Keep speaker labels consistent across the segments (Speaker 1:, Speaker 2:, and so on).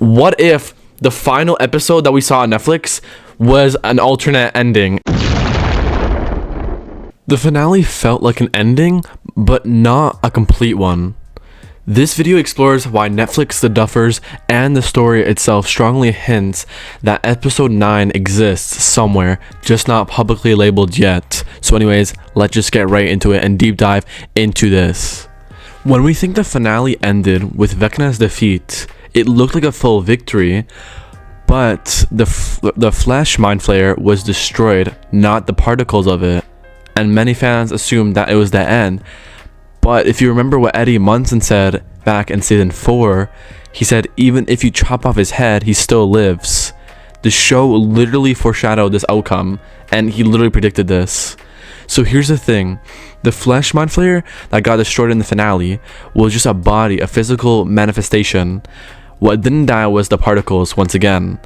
Speaker 1: What if the final episode that we saw on Netflix was an alternate ending? The finale felt like an ending, but not a complete one. This video explores why Netflix, the Duffers, and the story itself strongly hints that episode 9 exists somewhere, just not publicly labeled yet. So anyways, let's just get right into it and deep dive into this. When we think the finale ended with Vecna's defeat, it looked like a full victory, but the flesh mind flayer was destroyed, not the particles of it. And many fans assumed that it was the end. But if you remember what Munson said back in season 4, he said even if you chop off his head, he still lives. The show literally foreshadowed this outcome, and he literally predicted this. So here's the thing, the flesh mind flayer that got destroyed in the finale was just a body, a physical manifestation. What didn't die was the particles once again.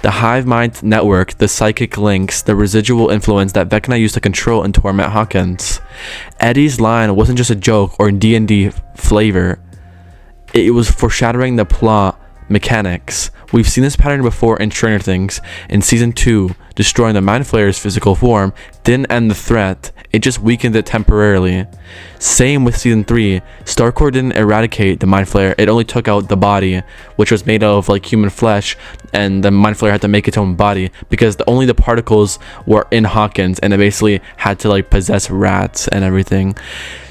Speaker 1: The hive mind network, the psychic links, the residual influence that Vecna used to control and torment Hawkins. Eddie's line wasn't just a joke or D&D flavor. It was foreshadowing the plot mechanics. We've seen this pattern before in Stranger Things. In season 2, destroying the mind flayer's physical form didn't end the threat, it just weakened it temporarily. Same with season 3, Starcore didn't eradicate the mind flayer, it only took out the body, which was made of like human flesh, and the mind flayer had to make its own body because only the particles were in Hawkins, and it basically had to like possess rats and everything.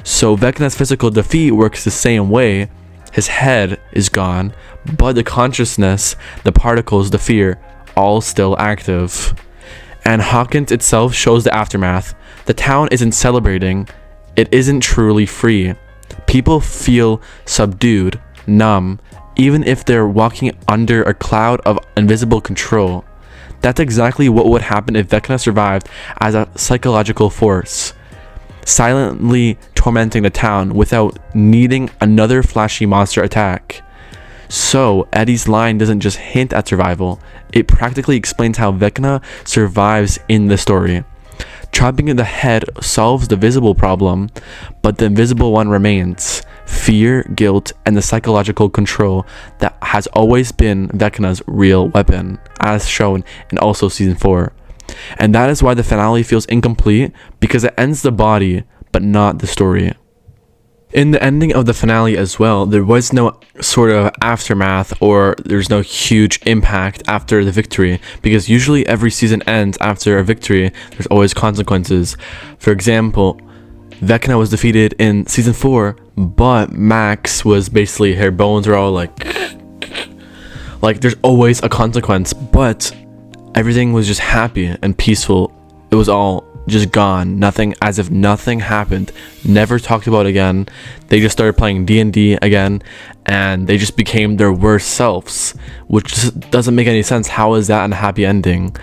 Speaker 1: So Vecna's physical defeat works the same way. His head is gone, but the consciousness, the particles, the fear, all still active. And Hawkins itself shows the aftermath. The town isn't celebrating, it isn't truly free. People feel subdued, numb, even if they're walking under a cloud of invisible control. That's exactly what would happen if Vecna survived as a psychological force, silently tormenting the town without needing another flashy monster attack. So Eddie's line doesn't just hint at survival, it practically explains how Vecna survives in the story. Chopping the head solves the visible problem, but the invisible one remains. Fear, guilt, and the psychological control that has always been Vecna's real weapon, as shown in also season 4. And that is why the finale feels incomplete, because it ends the body, but not the story. In the ending of the finale as well, there was no sort of aftermath, or there's no huge impact after the victory, because usually every season ends after a victory, there's always consequences. For example, Vecna was defeated in season 4, but Max was basically, her bones are all like there's always a consequence, but everything was just happy and peaceful. It was all just gone, nothing, as if nothing happened, never talked about again. They just started playing D&D again, and they just became their worst selves, which just doesn't make any sense. How is that a happy ending?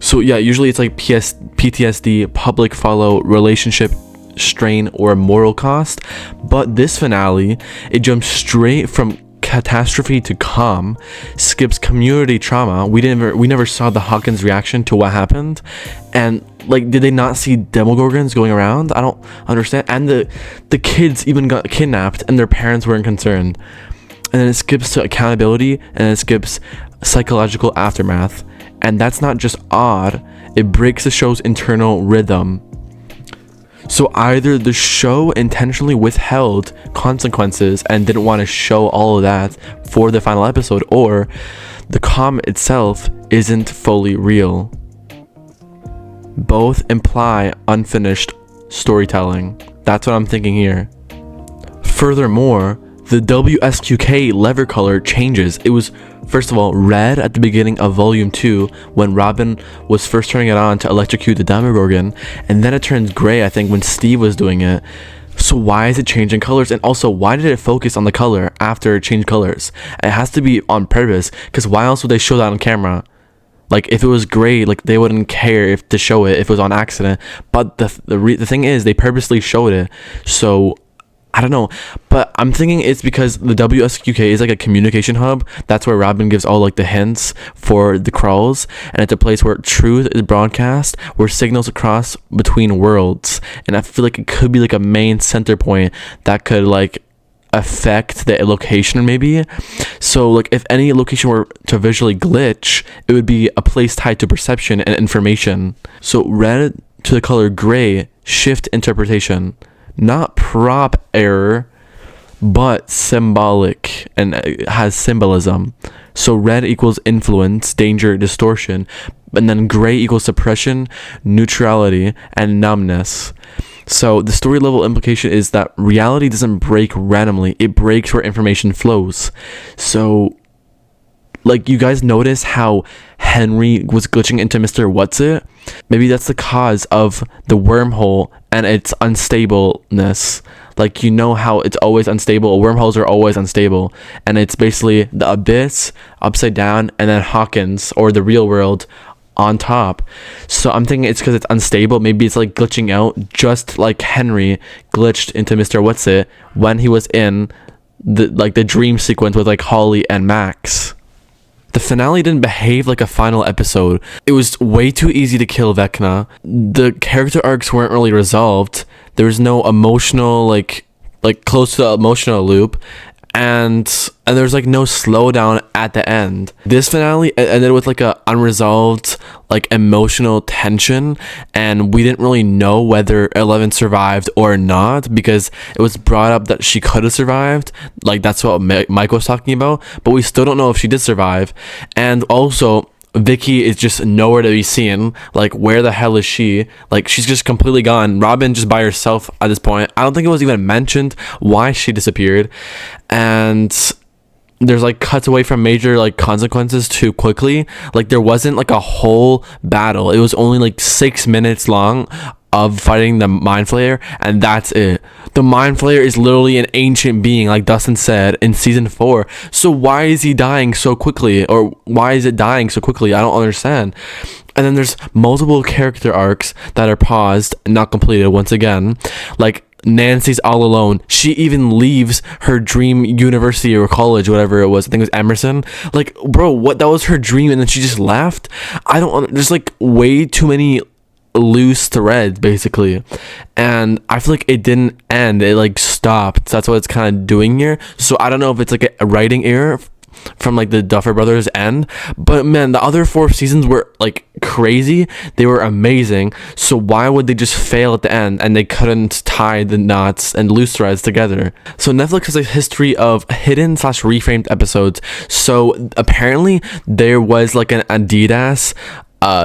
Speaker 1: So yeah, usually it's like PTSD, public follow, relationship strain, or moral cost, but this finale, it jumps straight from catastrophe to calm, skips community trauma. We never saw the Hawkins reaction to what happened, and like, did they not see demogorgons going around? I don't understand. And the kids even got kidnapped and their parents weren't concerned. And then it skips to accountability, and it skips psychological aftermath, and that's not just odd, it breaks the show's internal rhythm. So either the show intentionally withheld consequences and didn't want to show all of that for the final episode, or the calm itself isn't fully real. Both imply unfinished storytelling. That's what I'm thinking here. Furthermore, the WSQK lever color changes. It was first of all red at the beginning of volume 2 when Robin was first turning it on to electrocute the Demogorgon, and then it turns gray, I think, when Steve was doing it. So why is it changing colors? And also, why did it focus on the color after it changed colors? It has to be on purpose, because why else would they show that on camera? Like, if it was gray, like, they wouldn't care if to show it if it was on accident. But the thing is, they purposely showed it. So I don't know, but I'm thinking it's because the WSQK is like a communication hub. That's where Robin gives all like the hints for the crawls, and it's a place where truth is broadcast, where signals cross between worlds. And I feel like it could be like a main center point that could, like, affect the location maybe. So like if any location were to visually glitch, it would be a place tied to perception and information. So red to the color gray, shift interpretation, not prop error, but symbolic, and it has symbolism. So red equals influence, danger, distortion, and then gray equals suppression, neutrality, and numbness. So the story level implication is that reality doesn't break randomly, it breaks where information flows. So like, you guys notice how Henry was glitching into Mr. What's-It? Maybe that's the cause of the wormhole and its unstableness. Like, you know how it's always unstable, wormholes are always unstable, and it's basically the abyss upside down and then Hawkins, or the real world, on top. So I'm thinking it's because it's unstable. Maybe it's like glitching out, just like Henry glitched into Mr. What's-It when he was in the dream sequence with like Holly and Max. The finale didn't behave like a final episode. It was way too easy to kill Vecna. The character arcs weren't really resolved. There was no emotional, like close to the emotional loop. And there's like no slowdown at the end. This finale ended with like a unresolved, like emotional tension, and we didn't really know whether 11 survived or not, because it was brought up that she could have survived. Like, that's what Mike was talking about, but we still don't know if she did survive. And also, Vicky is just nowhere to be seen. Like, where the hell is she? Like, she's just completely gone. Robin just by herself at this point. I don't think it was even mentioned why she disappeared. And there's like cuts away from major like consequences too quickly. Like, there wasn't like a whole battle. It was only like 6 minutes long of fighting the Mind Flayer, and that's it. The Mind Flayer is literally an ancient being, like Dustin said in season 4. So why is he dying so quickly, or why is it dying so quickly? I don't understand. And then there's multiple character arcs that are paused and not completed once again. Like, Nancy's all alone. She even leaves her dream university or college, whatever it was. I think it was Emerson. Like, bro, what? That was her dream, and then she just left. There's like way too many loose threads basically, and I feel like it didn't end, it like stopped. That's what it's kind of doing here. So I don't know if it's like a writing error from like the Duffer brothers end, but man, the other 4 seasons were like crazy. They were amazing. So why would they just fail at the end and they couldn't tie the knots and loose threads together? So Netflix has a history of hidden/reframed episodes. So apparently there was like an Adidas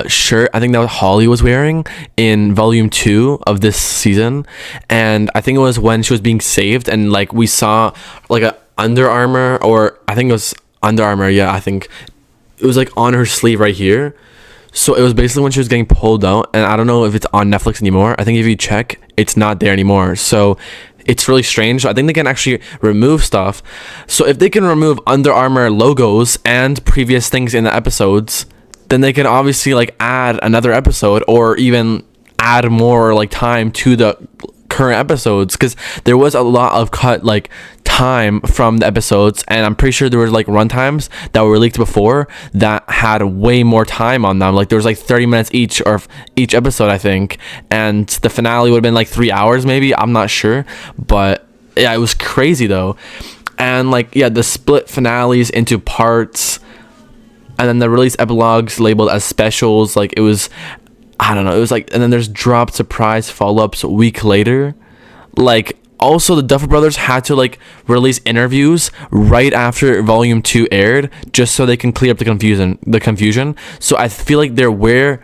Speaker 1: shirt, I think that was Holly was wearing in volume 2 of this season, and I think it was when she was being saved, and like we saw like a Under Armour, or I think it was Under Armour, yeah, I think it was like on her sleeve right here. So it was basically when she was getting pulled out, and I don't know if it's on Netflix anymore. I think if you check, it's not there anymore. So it's really strange. I think they can actually remove stuff. So if they can remove Under Armour logos and previous things in the episodes, then they can obviously like add another episode, or even add more like time to the current episodes, because there was a lot of cut like time from the episodes, and I'm pretty sure there was like run times that were leaked before that had way more time on them. Like, there was like 30 minutes each, or each episode, I think, and the finale would have been like 3 hours maybe, I'm not sure. But yeah, it was crazy though. And like, yeah, the split finales into parts, and then the release epilogues labeled as specials. Like, it was, I don't know, it was like, and then there's dropped surprise follow-ups a week later. Like, also the Duffer brothers had to like release interviews right after volume 2 aired, just so they can clear up the confusion. So I feel like there were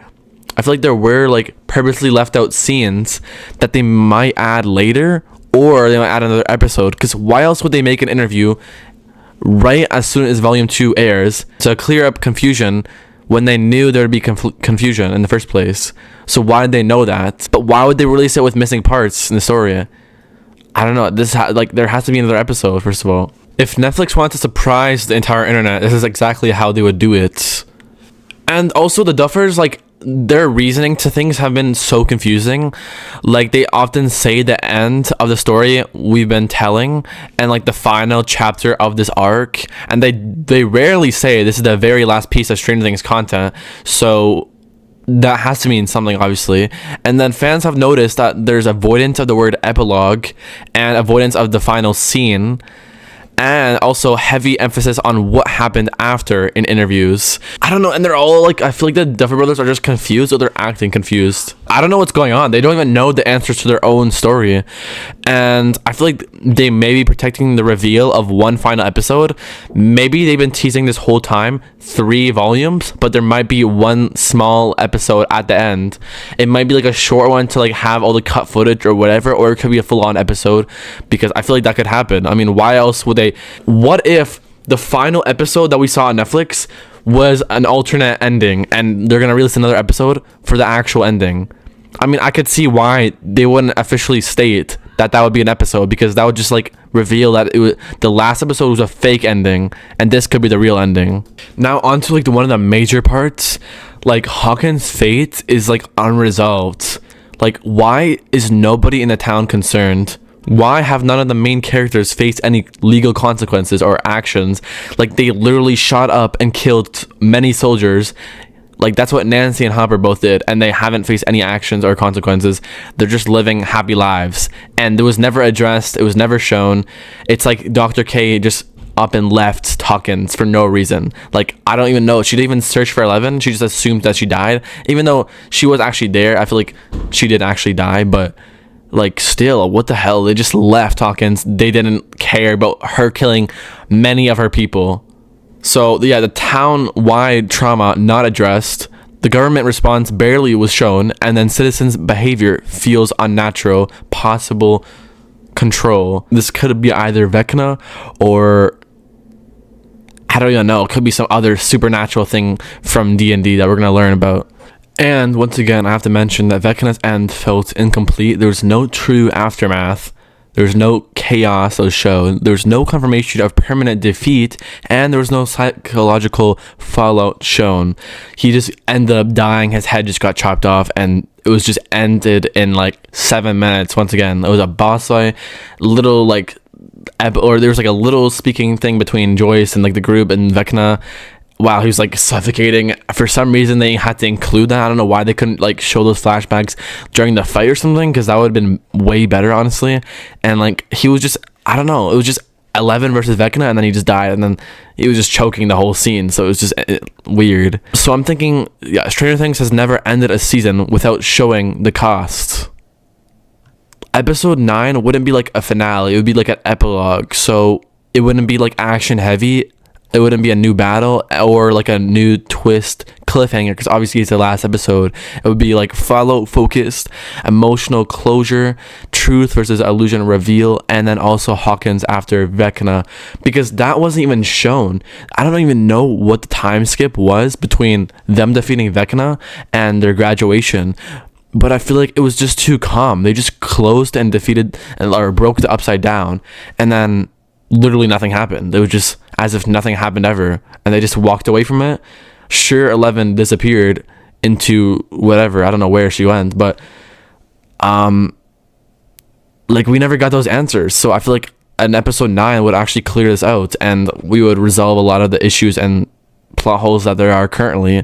Speaker 1: like purposely left out scenes that they might add later, or they might add another episode, because why else would they make an interview right as soon as volume 2 airs to clear up confusion when they knew there would be confusion in the first place? So why did they know that? But why would they release it with missing parts in the story? I don't know. There has to be another episode, first of all. If Netflix wants to surprise the entire internet, this is exactly how they would do it. And also the Duffers, like, their reasoning to things have been so confusing. Like, they often say the end of the story we've been telling, and like the final chapter of this arc, and they rarely say this is the very last piece of Stranger Things content. So that has to mean something, obviously. And then fans have noticed that there's avoidance of the word epilogue and avoidance of the final scene, and also heavy emphasis on what happened after in interviews. I don't know, and they're all like, I feel like the Duffer brothers are just confused, or they're acting confused. I don't know what's going on. They don't even know the answers to their own story, and I feel like they may be protecting the reveal of one final episode. Maybe they've been teasing this whole time 3 volumes, but there might be one small episode at the end. It might be like a short one to like have all the cut footage or whatever, or it could be a full-on episode, because I feel like that could happen. I mean, why else would they? What if the final episode that we saw on Netflix was an alternate ending, and they're gonna release another episode for the actual ending? I mean, I could see why they wouldn't officially state that would be an episode, because that would just like reveal that the last episode was a fake ending, and this could be the real ending. Now on to like one of the major parts. Like, Hawkins' fate is like unresolved. Like, why is nobody in the town concerned? Why have none of the main characters faced any legal consequences or actions? Like, they literally shot up and killed many soldiers. Like, that's what Nancy and Hopper both did, and they haven't faced any actions or consequences. They're just living happy lives, and it was never addressed. It was never shown. It's like Dr. K just up and left Hawkins for no reason. Like, I don't even know. She didn't even search for 11. She just assumed that she died, even though she was actually there. I feel like she did actually die, but like, still, what the hell? They just left Hawkins. They didn't care about her killing many of her people. So yeah, the town-wide trauma not addressed. The government response barely was shown, and then citizens' behavior feels unnatural. Possible control. This could be either Vecna, or I don't even know. It could be some other supernatural thing from D&D that we're gonna learn about. And once again, I have to mention that Vecna's end felt incomplete. There was no true aftermath. There's no chaos that was shown. There's no confirmation of permanent defeat, and there was no psychological fallout shown. He just ended up dying. His head just got chopped off, and it was just ended in like 7 minutes. Once again, it was a boss fight, little like, or there was like a little speaking thing between Joyce and like the group and Vecna. Wow, he was like suffocating. For some reason, they had to include that. I don't know why they couldn't like show those flashbacks during the fight or something, because that would have been way better, honestly. And like, he was just, I don't know, it was just 11 versus Vecna, and then he just died, and then he was just choking the whole scene. So it was just weird. So I'm thinking, yeah, Stranger Things has never ended a season without showing the cost. Episode 9 wouldn't be like a finale. It would be like an epilogue. So it wouldn't be like action heavy. It wouldn't be a new battle or like a new twist cliffhanger, because obviously it's the last episode. It would be like follow focused, emotional closure, truth versus illusion reveal, and then also Hawkins after Vecna, because that wasn't even shown. I don't even know what the time skip was between them defeating Vecna and their graduation, but I feel like it was just too calm. They just closed and defeated or broke the upside down, and then literally nothing happened. It was just as if nothing happened ever, and they just walked away from it. Sure, 11 disappeared into whatever, I don't know where she went, but like, we never got those answers. So I feel like an episode 9 would actually clear this out, and we would resolve a lot of the issues and plot holes that there are currently,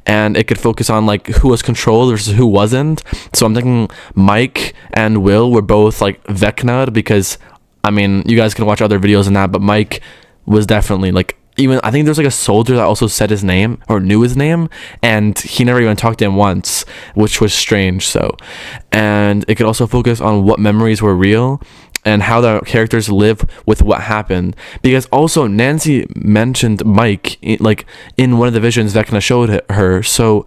Speaker 1: and it could focus on like who was controlled versus who wasn't. So I'm thinking Mike and Will were both like Vecna, because I mean, you guys can watch other videos on that, but Mike was definitely like, even I think there's like a soldier that also said his name or knew his name, and he never even talked to him once, which was strange. So, and it could also focus on what memories were real and how the characters live with what happened, because also Nancy mentioned Mike like in one of the visions Vecna showed her. So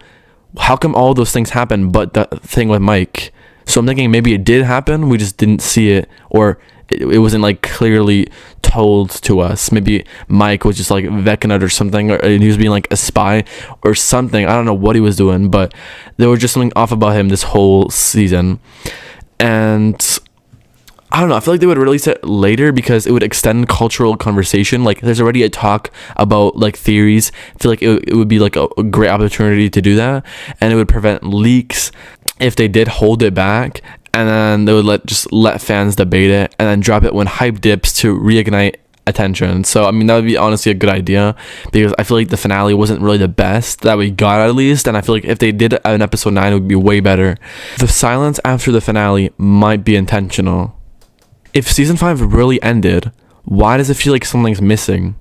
Speaker 1: how come all those things happen but the thing with Mike? So I'm thinking maybe it did happen, we just didn't see it, or it wasn't like clearly told to us. Maybe Mike was just like Vecna or something, or he was being like a spy or something. I don't know what he was doing, but there was just something off about him this whole season. And I don't know, I feel like they would release it later because it would extend cultural conversation. Like, there's already a talk about like theories. I feel like it would be like a great opportunity to do that, and it would prevent leaks if they did hold it back, and then they would let fans debate it, and then drop it when hype dips to reignite attention. So I mean, that would be honestly a good idea, because I feel like the finale wasn't really the best that we got, at least, and I feel like if they did an episode 9, it would be way better. The silence after the finale might be intentional. If season 5 really ended, why does it feel like something's missing?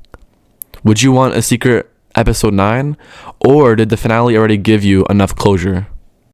Speaker 1: Would you want a secret episode 9, or did the finale already give you enough closure?